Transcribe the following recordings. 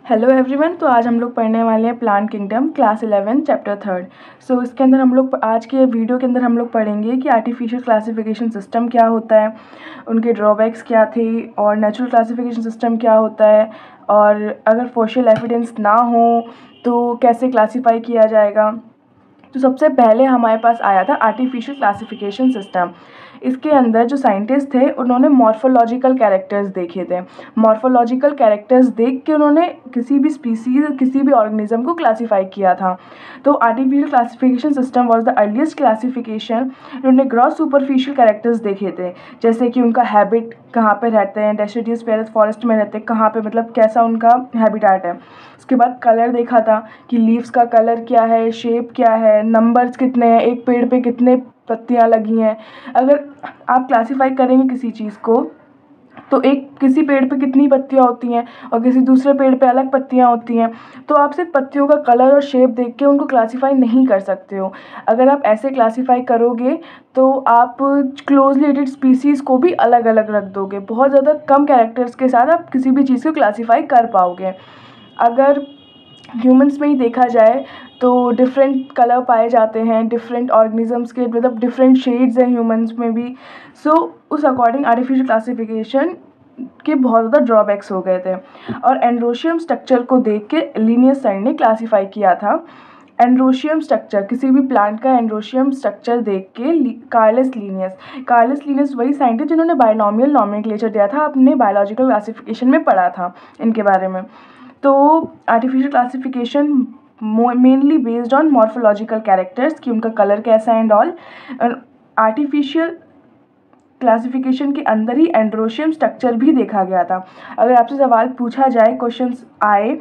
Hello everyone. तो आज हम लोग पढ़ने वाले हैं प्लांट किंगडम क्लास 11 चैप्टर 3। सो इसके अंदर हम लोग आज के वीडियो के अंदर हम लोग पढ़ेंगे कि आर्टिफिशियल क्लासिफिकेशन सिस्टम क्या होता है, उनके ड्रॉबैक्स क्या थे, और नेचुरल क्लासिफिकेशन सिस्टम क्या होता है, और अगर फॉसिल एविडेंस ना हो तो कैसे क्लासीफाई किया जाएगा। तो सबसे पहले हमारे पास आया था आर्टिफिशियल क्लासिफिकेशन सिस्टम। इसके अंदर जो साइंटिस्ट थे उन्होंने मॉर्फोलॉजिकल कैरेक्टर्स देखे थे। मॉर्फोलॉजिकल कैरेक्टर्स देख के उन्होंने किसी भी स्पीसीज, किसी भी ऑर्गेनिज्म को क्लासीफाई किया था। तो artificial classification system was the earliest classification. उन्होंने ग्रॉस सुपरफिशियल कैरेक्टर्स देखे थे, जैसे कि उनका हैबिट, कहाँ पे रहते हैं, डेसिडियस पेरेस फॉरेस्ट में रहते हैं, कहाँ पे, मतलब कैसा उनका हैबिटाट है। उसके बाद कलर देखा था कि लीव्स का कलर क्या है, शेप क्या है, नंबर्स कितने हैं, एक पेड़ पे कितने पत्तियां लगी हैं। अगर आप क्लासीफाई करेंगे किसी चीज़ को तो एक किसी पेड़ पे कितनी पत्तियां होती हैं और किसी दूसरे पेड़ पे अलग पत्तियां होती हैं, तो आप सिर्फ पत्तियों का कलर और शेप देख के उनको क्लासीफाई नहीं कर सकते हो। अगर आप ऐसे क्लासीफाई करोगे तो आप क्लोजली रिलेटेड स्पीसीज़ को भी अलग अलग रख दोगे। बहुत ज़्यादा कम कैरेक्टर्स के साथ आप किसी भी चीज़ को क्लासीफाई कर पाओगे। अगर ह्यूमंस में ही देखा जाए तो डिफरेंट कलर पाए जाते हैं, डिफरेंट ऑर्गेनिजम्स के, मतलब डिफरेंट शेड्स हैं ह्यूमंस में भी। उस अकॉर्डिंग आर्टिफिशियल क्लासिफिकेशन के बहुत ज़्यादा ड्रॉबैक्स हो गए थे। और एंड्रोशियम स्ट्रक्चर को देख के लिनियस सर ने क्लासीफाई किया था। एंड्रोशियम स्ट्रक्चर, किसी भी प्लांट का एंड्रोशियम स्ट्रक्चर देख के कार्लस लीनियस वही साइंटिस्ट जिन्होंने बायनॉमियल नॉमेनक्लेचर दिया था, अपने बायोलॉजिकल क्लासिफिकेशन में पढ़ा था इनके बारे में। तो artificial classification mainly based on morphological characters कि उनका कलर कैसा है एंड ऑल। आर्टिफिशियल क्लासिफिकेशन के अंदर ही एंड्रोशियम स्ट्रक्चर भी देखा गया था। अगर आपसे सवाल पूछा जाए, क्वेश्चंस आए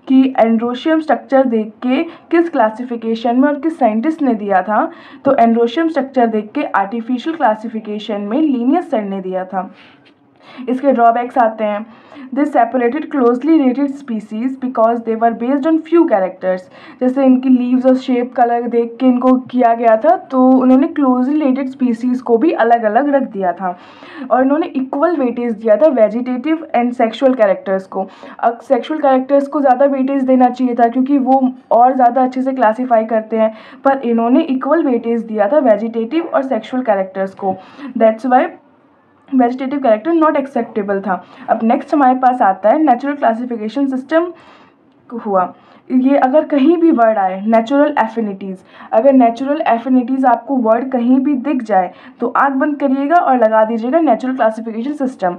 कि एंड्रोशियम स्ट्रक्चर देख के किस क्लासिफिकेशन में और किस साइंटिस्ट ने दिया था, तो एंड्रोशियम स्ट्रक्चर देख के आर्टिफिशियल क्लासिफिकेशन में लीनियस सर ने दिया था। इसके ड्रॉबैक्स आते हैं। दे separated closely related species because they were based on few characters. जैसे इनकी लीव्स और शेप कलर देख के इनको किया गया था, तो उन्होंने क्लोजली रिलेटेड स्पीसीज को भी अलग अलग रख दिया था। और इन्होंने इक्वल वेटेज दिया था वेजिटेटिव एंड सेक्सुअल कैरेक्टर्स को। अब सेक्सुअल कैरेक्टर्स को ज़्यादा वेटेज देना चाहिए था क्योंकि वो और ज़्यादा अच्छे से क्लासीफाई करते हैं, पर इन्होंने इक्वल वेटेज दिया था वेजिटेटिव और सेक्सुअल कैरेक्टर्स को। That's why vegetative character not acceptable था। अब नेक्स्ट हमारे पास आता है नेचुरल क्लासिफिकेशन सिस्टम हुआ। ये अगर कहीं भी वर्ड आए नेचुरल एफिनिटीज़, अगर नेचुरल एफिनिटीज़ आपको वर्ड कहीं भी दिख जाए तो आँख बंद करिएगा और लगा दीजिएगा नेचुरल क्लासिफिकेशन सिस्टम।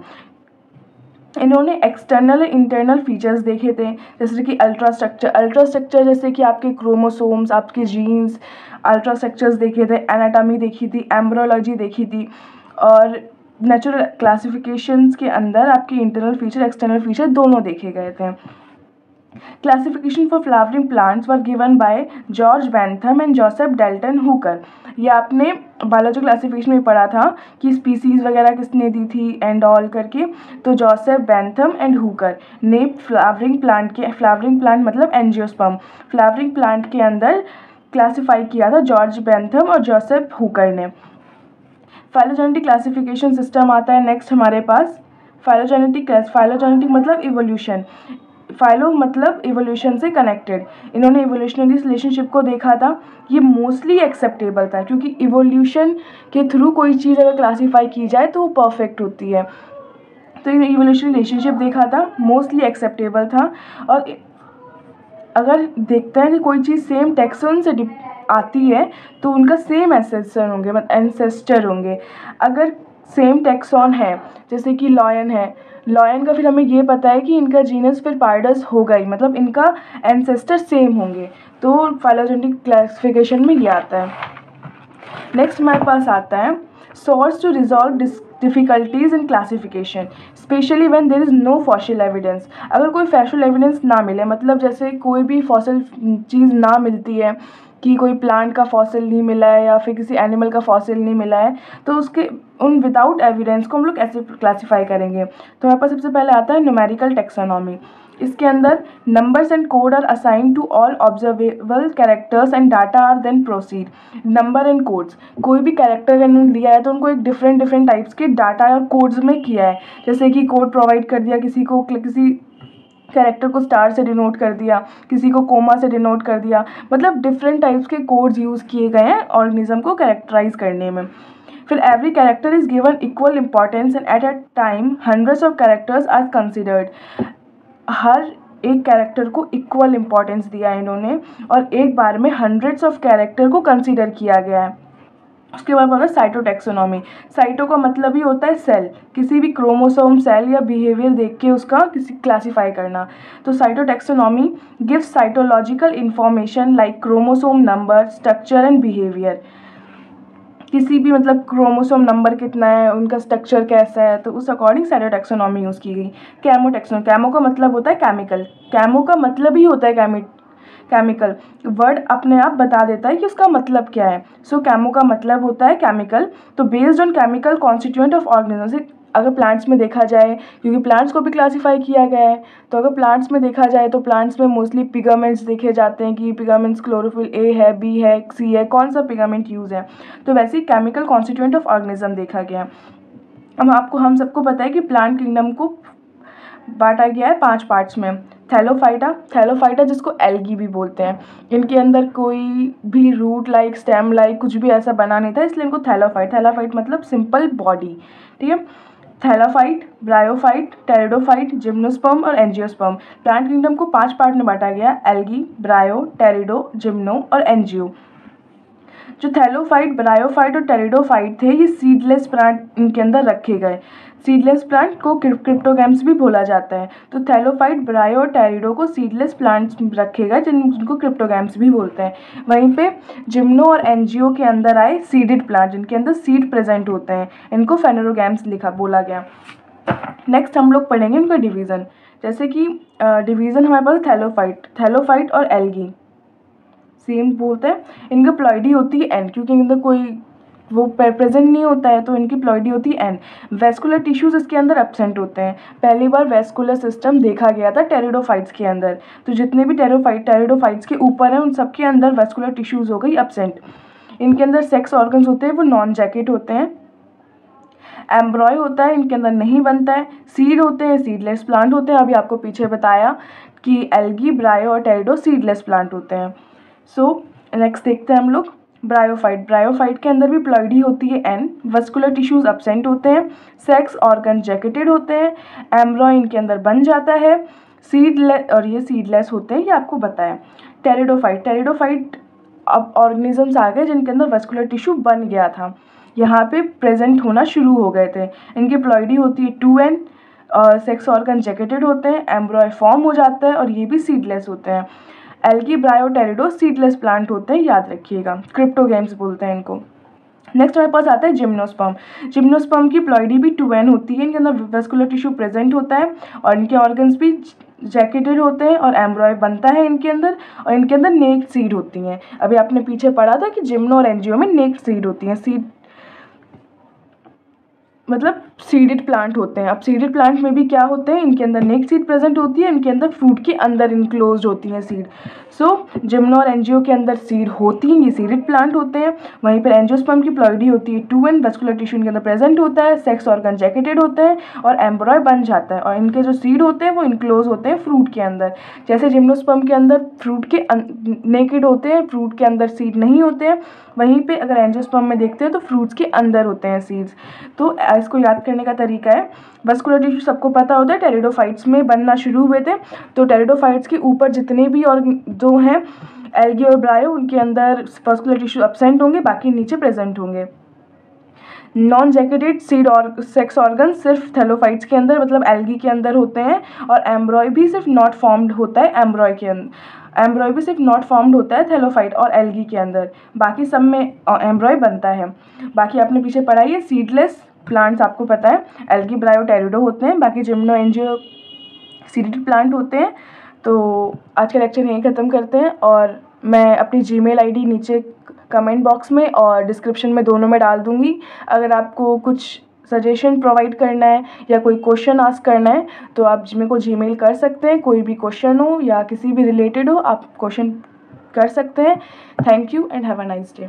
इन्होंने एक्सटर्नल इंटरनल फीचर्स देखे थे, जैसे कि अल्ट्रा स्ट्रक्चर जैसे कि आपके क्रोमोसोम्स, आपके जीन्स, अल्ट्रा स्ट्रक्चर्स देखे थे, एनाटॉमी देखी थी, एम्ब्रियोलॉजी देखी थी। और नेचुरल क्लासिफिकेशंस के अंदर आपके इंटरनल फीचर, एक्सटर्नल फीचर दोनों देखे गए थे। Classification for flowering plants were given by George Bentham and Joseph Dalton Hooker. ये आपने बायोलॉजी क्लासिफिकेशन में पढ़ा था कि स्पीसीज वगैरह किसने दी थी एंड ऑल करके। तो जोसेफ बेंथम एंड हुकर ने फ्लावरिंग प्लांट मतलब एंजियोस्पर्म, फ्लावरिंग प्लांट के अंदर क्लासीफाई किया था जॉर्ज बेंथम और जोसेफ हुकर ने। फाइलोजेनेटिक क्लासिफिकेशन सिस्टम आता है नेक्स्ट हमारे पास। फाइलोजेनेटिक मतलब इवोल्यूशन, फाइलो मतलब इवोल्यूशन से कनेक्टेड। इन्होंने इवोल्यूशनरी रिलेशनशिप को देखा था। ये मोस्टली एक्सेप्टेबल था क्योंकि इवोल्यूशन के थ्रू कोई चीज़ अगर क्लासीफाई की जाए तो वो परफेक्ट होती है। तो इन्होंने इवोल्यूशनरी रिलेशनशिप देखा था, मोस्टली एक्सेप्टेबल था। और अगर देखते हैं कि कोई चीज़ सेम टैक्सोन से आती है तो उनका सेम एंसेस्टर होंगे। अगर सेम टैक्सॉन है, जैसे कि लॉयन है, लॉयन का फिर हमें ये पता है कि इनका जीनस फिर पार्डस होगा ही, मतलब इनका एंसेस्टर सेम होंगे। तो फाइलोजेनेटिक क्लासिफिकेशन में ये आता है। नेक्स्ट हमारे पास आता है source to resolve difficulties in classification, especially when there is no fossil evidence. अगर कोई फॉसिल एविडेंस ना मिले, मतलब जैसे कोई भी फॉसिल चीज़ ना मिलती है कि कोई प्लांट का फॉसिल नहीं मिला है या फिर किसी एनिमल का फॉसिल नहीं मिला है, तो उसके उन विदाउट एविडेंस को हम लोग कैसे क्लासीफाई करेंगे। तो हमारे पास सबसे पहले आता है न्यूमेरिकल टैक्सोनॉमी। इसके अंदर numbers and code are assign to all observable characters and data are then proceed. Number and codes, कोई भी कैरेक्टर इन्होंने लिया है तो उनको एक डिफरेंट टाइप्स के डाटा और कोड्स में किया है। जैसे कि कोड प्रोवाइड कर दिया किसी को, किसी कैरेक्टर को स्टार से डिनोट कर दिया, किसी को कोमा से डिनोट कर दिया, मतलब डिफरेंट टाइप्स के कोड्स यूज़ किए गए हैं ऑर्गेनिज्म को कैरेक्टराइज करने में। फिर every character is given equal importance and at a time hundreds of characters are considered. हर एक कैरेक्टर को इक्वल इंपॉर्टेंस दिया है इन्होंने और एक बार में हंड्रेड्स ऑफ कैरेक्टर को कंसिडर किया गया है। उसके बाद होता है साइटोटैक्सोनॉमी। साइटो का मतलब ही होता है सेल, किसी भी क्रोमोसोम सेल या बिहेवियर देख के उसका किसी क्लासीफाई करना। तो cytotaxonomy gives cytological information like chromosome number, structure and behaviour. किसी भी मतलब क्रोमोसोम नंबर कितना है, उनका स्ट्रक्चर कैसा है, तो उस अकॉर्डिंग साइटोटैक्सोनॉमी यूज़ की गई। कैमो का मतलब होता है केमिकल, कैमो का मतलब ही होता है केमिकल। वर्ड अपने आप बता देता है कि उसका मतलब क्या है। सो कैमो का मतलब होता है केमिकल। तो based on chemical constituent of organism, अगर प्लांट्स में देखा जाए, क्योंकि प्लांट्स को भी क्लासीफाई किया गया है, तो अगर प्लांट्स में देखा जाए तो प्लांट्स में मोस्टली पिगामेंट्स देखे जाते हैं कि पिगामेंट्स क्लोरोफिल ए है, बी है, सी है, कौन सा पिगामेंट यूज़ है। तो वैसे ही केमिकल कॉन्स्टिट्यूएंट ऑफ ऑर्गेनिज्म देखा गया। अब हम सबको पता है कि प्लांट किंगडम को बांटा गया है 5 पार्ट्स में। थैलोफाइटा जिसको एल्गी भी बोलते हैं, इनके अंदर कोई भी रूट लाइक, स्टेम लाइक कुछ भी ऐसा बना नहीं था, इसलिए इनको थैलोफाइट मतलब सिंपल बॉडी, ठीक है। थैलाफाइट, ब्रायोफाइट, टेरिडोफाइट, जिम्नोस्पर्म और एंजियोस्पर्म। प्लांट किंगडम को 5 पार्ट में बांटा गया, एल्गी, ब्रायो, टेरिडो, जिम्नो और एंजियो। जो थैलोफाइट, ब्रायोफाइट और टेरिडोफाइट थे, ये सीडलेस प्लांट इनके अंदर रखे गए। सीडलेस प्लांट को क्रिप्टोगैम्स भी बोला जाता है। तो थैलोफाइट, ब्रायो और टेरिडो को सीडलेस प्लांट्स रखे गए जिनको क्रिप्टोगैम्स भी बोलते हैं। वहीं पे जिम्नो और एंजियो के अंदर आए सीडेड प्लांट, जिनके अंदर सीड प्रेजेंट होते हैं, इनको फेनेरोगैम्स बोला गया। नेक्स्ट हम लोग पढ़ेंगे उनका डिवीज़न। जैसे कि डिवीज़न हमारे पास थैलोफाइट और एल्गी सेम बोलते हैं। इनका प्लॉइडी होती है एन, क्योंकि इनके अंदर कोई वो प्रेजेंट नहीं होता है, तो इनकी प्लॉइडी होती है एन। वेस्कुलर टिश्यूज इसके अंदर एब्सेंट होते हैं। पहली बार वेस्कुलर सिस्टम देखा गया था टेरिडोफाइट्स के अंदर। तो जितने भी टेरिडोफाइट्स के ऊपर हैं, उन सब के अंदर वेस्कुलर टिश्यूज हो गई एब्सेंट। इनके अंदर सेक्स ऑर्गन्स होते हैं, वो नॉन जैकेट होते हैं। एम्ब्रॉय होता है, इनके अंदर नहीं बनता है। सीड होते हैं, सीडलेस प्लांट होते हैं। अभी आपको पीछे बताया कि एल्गी, ब्रायो और टेरिडो सीडलेस प्लांट होते हैं। सो नेक्स्ट देखते हैं हम लोग ब्रायोफाइट के अंदर भी प्लॉइडी होती है एन। वस्कुलर टिश्यूज एब्सेंट होते हैं। सेक्स ऑर्गन जैकेटेड होते हैं। एम्ब्रॉय इनके अंदर बन जाता है। और ये सीडलेस होते हैं, ये आपको बताया। टेरिडोफाइट अब ऑर्गेनिजम्स आ गए जिनके अंदर वस्कुलर टिश्यू बन गया था, यहाँ पे प्रेजेंट होना शुरू हो गए थे। इनकी प्लॉइडी होती है 2n और सेक्स ऑर्गन जैकेटेड होते हैं। एम्ब्रॉय फॉर्म हो जाता है और ये भी सीडलेस होते हैं। एल्गी, ब्रायो, टेरिडो सीडलेस प्लांट होते हैं, याद रखिएगा। क्रिप्टोगैम्स बोलते हैं इनको। नेक्स्ट हमारे पास आता है जिम्नोस्पर्म की प्लॉइडी भी 2n होती है। इनके अंदर वेस्कुलर टिश्यू प्रेजेंट होता है और इनके ऑर्गन्स भी जैकेटेड होते हैं और एम्ब्रॉय बनता है इनके अंदर, और इनके अंदर नेक्ड सीड होती हैं। अभी आपने पीछे पढ़ा था कि जिम्नो और एंजियो में नेक्ड सीड होती हैं। सीड मतलब सीडेड प्लांट होते हैं। अब सीडेड प्लांट में भी क्या होते हैं, इनके अंदर नेक्ड सीड प्रेजेंट होती है, इनके अंदर फ्रूट के अंदर इनक्लोज होती हैं सीड। सो जिम्नो और एंजियो के अंदर सीड होती हैं, ये सीडेड प्लांट होते हैं। वहीं पर एंजियोस्पर्म की प्लॉइडी होती है 2n, वेस्कुलर टिश्यू इनके अंदर प्रेजेंट होता है, सेक्स ऑर्गन जैकेटेड होते हैं और एम्ब्रॉय बन जाता है, और इनके जो सीड होते हैं वो इनक्लोज होते हैं फ्रूट के अंदर। जैसे जिम्नोस्पर्म के अंदर फ्रूट के नेकेड होते हैं, फ्रूट के अंदर सीड नहीं होते हैं, वहीं पे अगर एंजियोस्पर्म में देखते हैं तो फ्रूट्स के अंदर होते हैं सीड्स। तो इसको याद करने का तरीका है, वस्कुलर टिश्यू सबको पता होता है टेरिडोफाइट्स में बनना शुरू हुए थे। तो टेरिडोफाइट्स के ऊपर जितने भी और जो हैं एल्गी और ब्रायो, उनके अंदर वस्कुलर टिश्यू एब्सेंट होंगे, बाकी नीचे प्रेजेंट होंगे। नॉन जैकेटेड सीड और सेक्स ऑर्गन सिर्फ थैलोफाइट्स के अंदर मतलब एल्गी के अंदर होते हैं, और एम्ब्रॉय भी सिर्फ नॉट फॉर्म्ड होता है एम्ब्रॉय भी सिर्फ नॉट फॉर्म्ड होता है थैलोफाइट और एल्गी के अंदर, बाकी सब में एम्ब्रॉय बनता है। बाकी आपने पीछे पढ़ाई है सीडलेस प्लांट्स, आपको पता है एल्गी, ब्रायो, टेरिडो होते हैं, बाकी जिम्नो, एंजियो सीडेड प्लांट होते हैं। तो आज का लेक्चर यहीं ख़त्म करते हैं, और मैं अपनी जीमेल आईडी नीचे कमेंट बॉक्स में और डिस्क्रिप्शन में दोनों में डाल दूँगी। अगर आपको कुछ सजेशन प्रोवाइड करना है या कोई क्वेश्चन आस्क करना है तो आप मेरे को जीमेल कर सकते हैं। कोई भी क्वेश्चन हो या किसी भी रिलेटेड हो, आप क्वेश्चन कर सकते हैं। Thank you and have a nice day.